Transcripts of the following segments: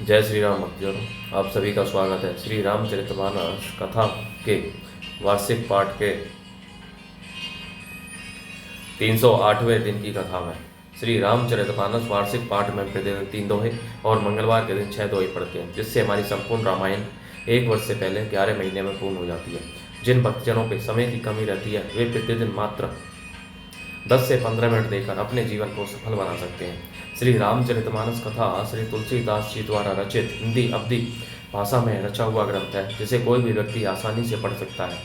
जय श्री राम भक्तजनों, आप सभी का स्वागत है। श्री रामचरितमानस कथा के वार्षिक पाठ के 308वें दिन की कथा में श्री रामचरितमानस वार्षिक पाठ में प्रतिदिन 3 दोहे और मंगलवार के दिन 6 दोहे पढ़ते हैं, जिससे हमारी संपूर्ण रामायण 1 वर्ष से पहले 11 महीने में पूर्ण हो जाती है। जिन भक्तजनों पे समय की कमी रहती है वे प्रतिदिन मात्र 10 से 15 मिनट देकर अपने जीवन को सफल बना सकते हैं। श्री रामचरितमानस कथा श्री तुलसीदास जी द्वारा रचित हिंदी अवधी भाषा में रचा हुआ ग्रंथ है, जिसे कोई भी व्यक्ति आसानी से पढ़ सकता है।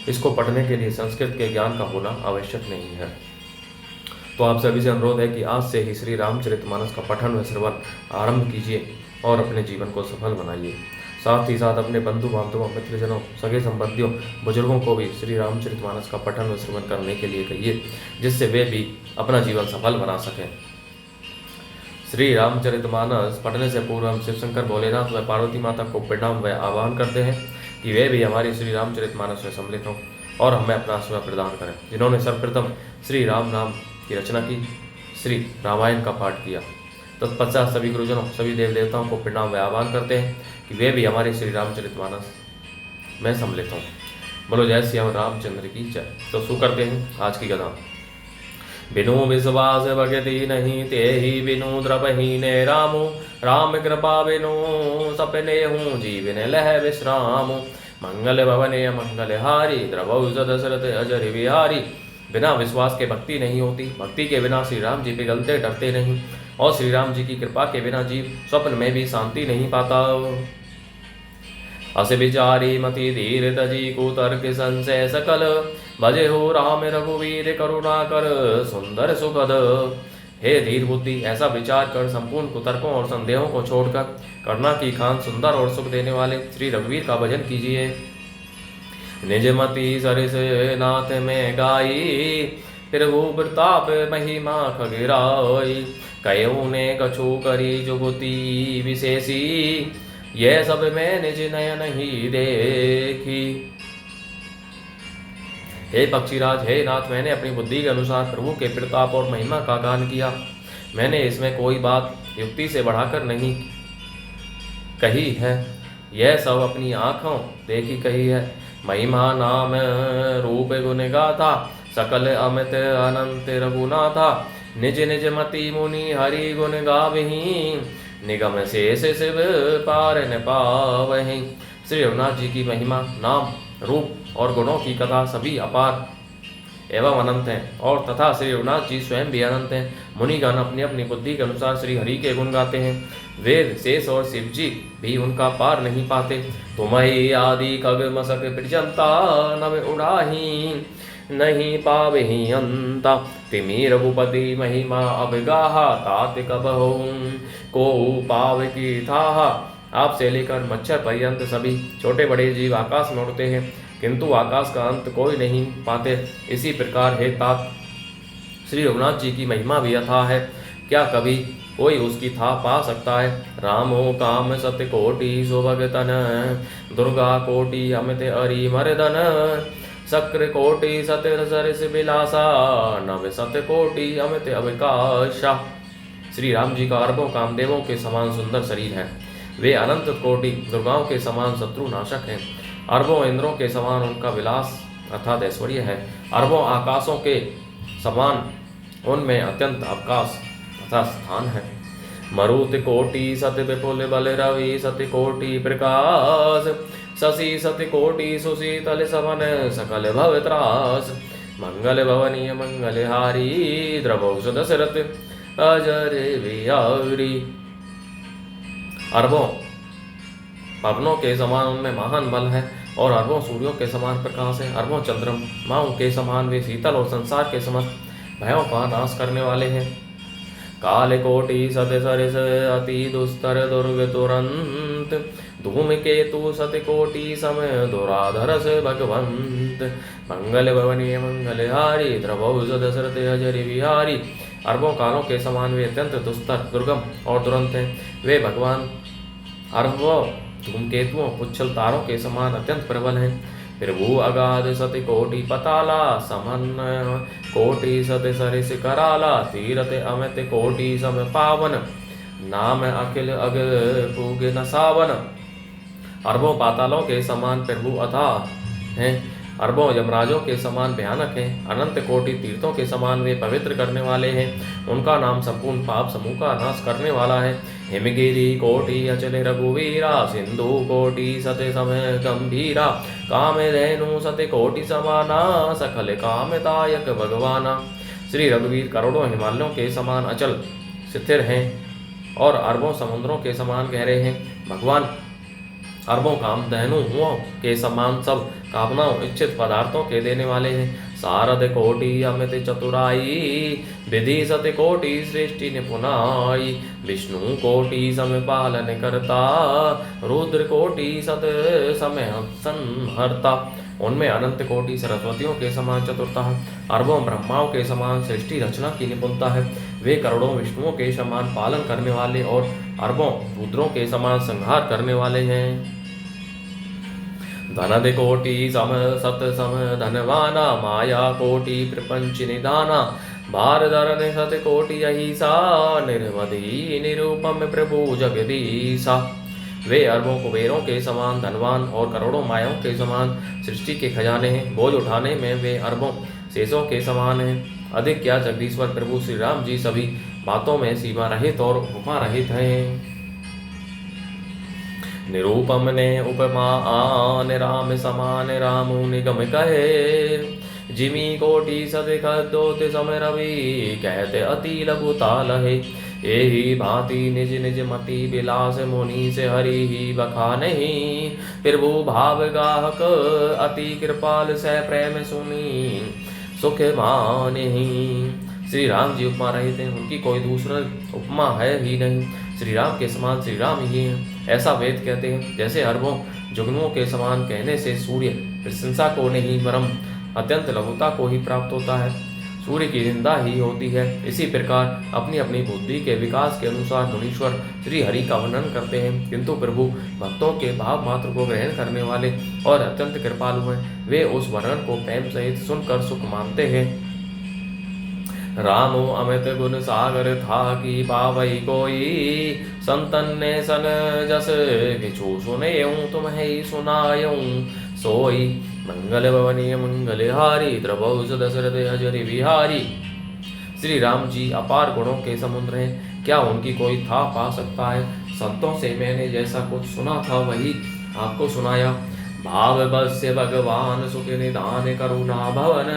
इसको पढ़ने के लिए संस्कृत के ज्ञान का होना आवश्यक नहीं है। तो आप सभी से अनुरोध है कि आज से ही श्री रामचरितमानस का पठन व श्रवण आरंभ कीजिए और अपने जीवन को सफल बनाइए। साथ ही साथ अपने बंधु बांधवों, मित्रजनों, सगे संबंधियों, बुजुर्गों को भी श्री रामचरितमानस का पठन व श्रवण करने के लिए कहिए, जिससे वे भी अपना जीवन सफल बना सकें। श्री रामचरितमानस पढ़ने से पूर्व हम शिव शंकर भोलेनाथ व पार्वती माता को प्रणाम व आह्वान करते हैं कि वे भी हमारी श्री रामचरितमानस में सम्मिलित हों और हमें अपना आशीर्वाद प्रदान करें। जिन्होंने सर्वप्रथम श्री राम नाम की रचना की, श्री रामायण का पाठ किया, तत्पश्चात सभी गुरुजनों, सभी देव देवताओं को प्रणाम व आह्वान करते हैं कि वे भी हमारे श्री रामचरितमानस में सम्मिलित हों। बोलो जय श्री रामचंद्र की जय। तो शुरू करते हैं आज की कथा। बिनु विश्वास भगति नहीं ते ही बिनु द्रवहीने रामो, राम कृपा बिनु सपने हूँ जीवन लह विश्राम। मंगल भवने मंगल हारी द्रवौ दशरथ अजर बिहारी। बिना विश्वास के भक्ति नहीं होती, भक्ति के बिना श्री राम जी पिघलते डरते नहीं, और श्री राम जी की कृपा के बिना जीव स्वप्न में भी शांति नहीं पाता। अस विचारी मति धीर तजी कुतर्क संशय सकल, भजे हो राम रघुवीर करुणा कर सुंदर सुखद। हे धीर बुद्धि, ऐसा विचार कर संपूर्ण कुतर्कों और संदेहों को छोड़कर करुणा की खान सुंदर और सुख देने वाले श्री रघुवीर का भजन कीजिए। निज मति सरिस नाथ में गाई, फिर वो प्रताप महिमा खगिराई। कयो ने कछु करी जुगति विशेषी, यह सब मैं निज नयन ही देखी। हे पक्षीराज, हे नाथ, मैंने अपनी बुद्धि के अनुसार प्रभु के प्रताप और महिमा का गान किया। मैंने इसमें कोई बात युक्ति से बढ़ाकर नहीं कही है, यह सब अपनी आंखों देखी कही है। महिमा नाम रूप गुण गाथा, सकल अमित अनंत रघुनाथा। निज निज मति मुनि हरि गुण गावहीं, निगम शेष शिव पार न पावहीं। श्री रघुनाथ जी की महिमा, नाम, रूप और गुणों की कथा सभी अपार एवं अनंत हैं, और तथा श्री रघुनाथ जी स्वयं भी अनंत हैं। मुनिगण अपनी अपनी बुद्धि के अनुसार श्री हरि के गुण गाते हैं। वेद शेष और शिव जी भी उनका पार नहीं पाते। तुम्हें आदि खग मसक प्रजंता, नव उड़ाही नहीं पावही अंता। तिमी रघुपति महिमा अब गाहा, तात कबहु को पाव की थाहा। आपसे लेकर मच्छर पर्यंत सभी छोटे बड़े जीव आकाश में उड़ते हैं, किंतु आकाश का अंत कोई नहीं पाते। इसी प्रकार हे तात, श्री रघुनाथ जी की महिमा भी अथाह है, क्या कभी कोई उसकी था पा सकता है। रामो काम सत्य कोटि सुभगतन, दुर्गा कोटि अमित अरि मर्दन। शक्र कोटि सत्य सरिस बिलासा, नव सत्य कोटि अमित अविकाशा। श्री राम जी का अरबों कामदेवों के समान सुंदर शरीर है। वे अनंत कोटि दुर्गाओं के समान शत्रु नाशक हैं। अरबों इंद्रों के समान उनका विलास अर्थात ऐश्वर्य है। अरबों आकाशों के समान उनमें अत्यंत अवकाश तथा स्थान है। मरुत कोटि सत्य विपुल बल रवि, सत्य कोटि प्रकाश, शशि सत्य कोटि सुशीतल समन, सकल भव त्रास। मंगल भवनीय मंगल हारी, द्रवौ दशरथ अजर बिहारी। अरबों पवनों के समान उनमें महान बल है, और अरबों सूर्यों के समान प्रकाश है। अरबों चंद्रमाओं के समान वे शीतल और संसार के समस्त भयों का नाश करने वाले हैं। काल कोटि सत्य सरिस अति दुस्तर दुर्ग तुरंत, धूम केतु सत्य कोटि समय दुराधर से भगवंत। मंगल भवनीय मंगल हारी, द्रवौ दशरथ अजर बिहारी। अरबों कालों के समान वे अत्यंत दुस्तर, दुर्गम और दुरंत हैं। वे भगवान अरबों धूमकेतुओं, पुच्छल तारों के समान अत्यंत प्रबल हैं। फिर भू अगाध सति कोटि पताला, समन कोटि सति सरिस कराला। तीरथ अमित कोटि सम पावन, नाम अखिल अग पूग न सावन। अरबों पातालों के समान प्रभु अथाह हैं, अरबों यमराजों के समान भयानक हैं, अनंत कोटि तीर्थों के समान वे पवित्र करने वाले हैं। उनका नाम संपूर्ण पाप समूह का नाश करने वाला है। हिमगिरी कोटि अचल रघुवीरा, सिंधु कोटि सत्य समय गंभीरा, काम धेनु सत्य कोटि समाना, सकल कामदायक भगवाना। श्री रघुवीर करोड़ों हिमालयों के समान अचल स्थिर हैं और अरबों समुद्रों के समान गहरे हैं। भगवान अरबों कामधेनुओं के समान सब कामनाओं इच्छित पदार्थों के देने वाले हैं। सारद कोटि अमित चतुराई, विधि सत्य कोटि सृष्टि निपुनाई, विष्णु कोटि समय पालन करता, रुद्र कोटि सत समय संहरता। उनमें अनंत कोटि सरस्वतियों के समान चतुरता है, अरबों ब्रह्माओं के समान सृष्टि रचना की निपुणता है। वे करोड़ों विष्णुओं के समान पालन करने वाले और अरबों रुद्रों के समान संहार करने वाले हैं। धनद कोटि सम सत सम धनवाना, माया कोटि प्रपंच निधाना, भार धरन सत कोटि अहिसा, निर्वधि निरूपम प्रभु जगदीसा। वे अरबों कुबेरों के समान धनवान और करोड़ों मायाओं के समान सृष्टि के खजाने हैं। बोझ उठाने में वे अरबों शेषों के समान हैं। अधिक क्या जगदीश्वर प्रभु श्री राम जी सभी बातों में सीमा रहित और उपमा रहित हैं। निरूपम ने उपमा आन, राम समान रामु निगम कहे, जिमी कोटि सदिख दोत समय रवि, कहते अति लघुता लहे। एही भांति निज निज मति विलास, मुनि से हरि ही बखा नहीं, प्रभु भाव गाहक अति कृपाल, सह प्रेम सुनी सुख मानहि। श्री राम जी उपमा रहित हैं, उनकी कोई दूसरा उपमा है ही नहीं। श्री राम के समान श्री राम ही हैं, ऐसा वेद कहते हैं। जैसे अरबों जुगनुओं के समान कहने से सूर्य प्रशंसा को नहीं वरम अत्यंत लघुता को ही प्राप्त होता है, सूर्य की निंदा ही होती है। इसी प्रकार अपनी अपनी बुद्धि के विकास के अनुसार मुनीश्वर श्री हरि का वर्णन करते हैं, किंतु प्रभु भक्तों के भाव मात्र को ग्रहण करने वाले और अत्यंत कृपालु हैं। वे उस वर्णन को प्रेम सहित सुनकर सुख मानते हैं। रामो अमित गुण सागर था कि पावई कोई, संतन ने सन जस किछु सुनेऊं, तुम्हें सुनायूं सोई। मंगल भवनीय मंगलहारी, द्रवौस दशरथ अजरि विहारी। श्री राम जी अपार गुणों के समुद्र हैं, क्या उनकी कोई था पा सकता है। संतों से मैंने जैसा कुछ सुना था वही आपको सुनाया। भाव बस्य भगवान सुख निधान, करुणा भवन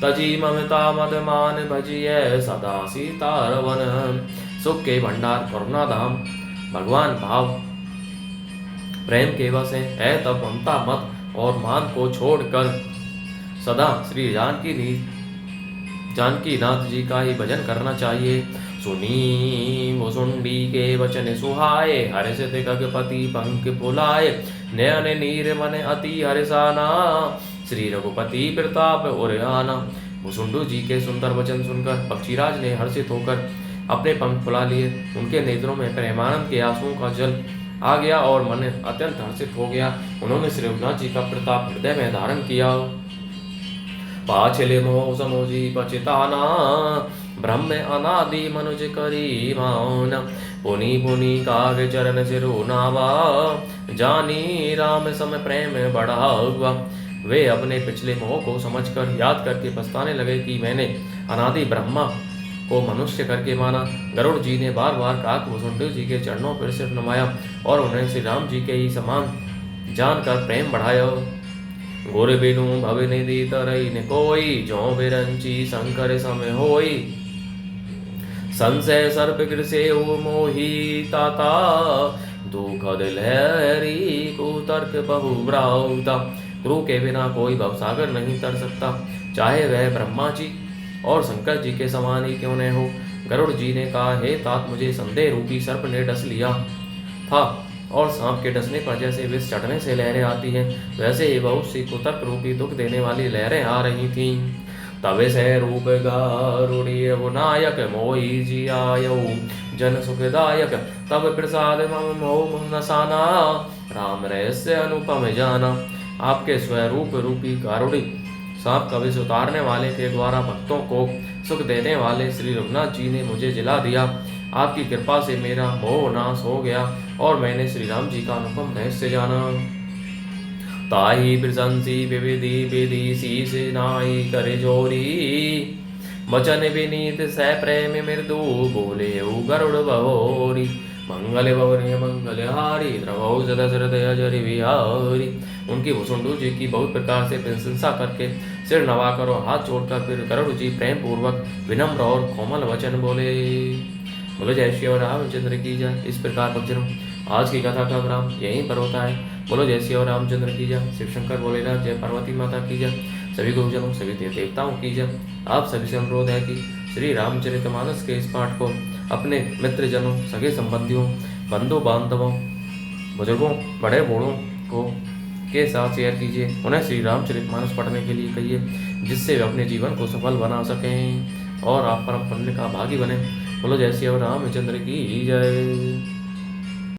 तजी ममता मदमान, भजिय सदा सीतारवन। सुख के भंडार करुणा धाम भगवान भाव प्रेम के वश है। ऐ तब ममता मत और मान को छोड़कर सदा श्री जानकी नाथ जी का ही भजन करना चाहिए। सुनी मुसुंडी के वचन सुहाए, हर्षित गगपति पंख फुलाए, नयन नीर मन अति हर्षाना, श्री रघुपति प्रताप उरयाना। मुसुंडू जी के सुंदर वचन सुनकर पक्षीराज ने हर्षित होकर अपने पंख फुला लिए। उनके नेत्रों में प्रेमानंद के आंसुओं का जल आ गया और मन अत्यंत हर्षित हो गया। उन्होंने श्री रघुनाथ जी का प्रताप हृदय में धारण किया। पाछले मोह समोजी पचिताना, ब्रह्म अनादि मनुज करी मान, पुनि पुनि काग चरण सिरु नावा, जानी राम सम प्रेम बढ़ावा। वे अपने पिछले मोह को समझकर याद करके पछताने लगे कि मैंने अनादि ब्रह्मा को मनुष्य करके माना। गरुड़ जी ने बार बार काक मुसुंडी जी के चरणों पर सिर नमाया और उन्हें श्री राम जी के ही समान जानकर प्रेम बढ़ाया। गुर बिनु भव निधि तरई न कोई, जो बिरंची शंकर समय होई, संशय सर्प कृषे मोही ताता, दुखद लहरी कुतर्क बहु ब्राउता। गुरु के बिना कोई भवसागर नहीं तर सकता, चाहे वह ब्रह्मा जी और शंकर जी के समान ही क्यों न हो। गरुड़ जी ने कहा, हे तात, मुझे संदेह रूपी सर्प ने डस लिया था और सांप के डसने पर जैसे विष चढ़ने से लहरें आती हैं, वैसे ही बहुत सी कुतर्क रूपी दुख देने वाली लहरें आ रही थीं। तब से रूप गारुड़ीय नायक, मोही जी आयौ जन सुखदायक, तब प्रसाद मम मोह नसाना, राम रहस्य अनुपम जाना। आपके स्वरूप रूपी गारुड़ी सांप का विष उतारने वाले के द्वारा भक्तों को सुख देने वाले श्री रघुनाथ जी ने मुझे जिला दिया। आपकी कृपा से मेरा मोह नाश हो गया और मैंने श्री राम जी का अनुपम रहस्य जाना। ताही प्रशंसी विविधि विधि शीस नाई करे जोरी, वचन विनीत सह प्रेम मृदु बोले गरुड़ बहोरी। मंगल भवने मंगलहारी द्रवौ सदा हृदय जरि विहारी। उनकी वसुंधु जी की बहुत प्रकार से प्रशंसा करके सिर नवाकर और हाथ जोड़कर फिर गरुड़ जी प्रेम पूर्वक विनम्र और कोमल वचन बोले। बोलो जय श्री रामचंद्र की जय। इस प्रकार भक्तजनों आज की कथा का विराम यहीं पर होता है। बोलो जय श्री रामचंद्र की जय। शिव शंकर भोलेनाथ जय, पार्वती माता की जय, सभी गुरुजनों सभी देवताओं की जय। आप सभी से अनुरोध है कि श्री रामचरितमानस के इस पाठ को अपने मित्रजनों, सगे संबंधियों, बंधु बांधवों, बुजुर्गों, बड़े बूढ़ों को के साथ शेयर कीजिए। उन्हें श्री रामचरितमानस पढ़ने के लिए कहिए, जिससे वे अपने जीवन को सफल बना सकें और आप परम पुण्य का भागी बने। बोलो जय श्री रामचंद्र की जय।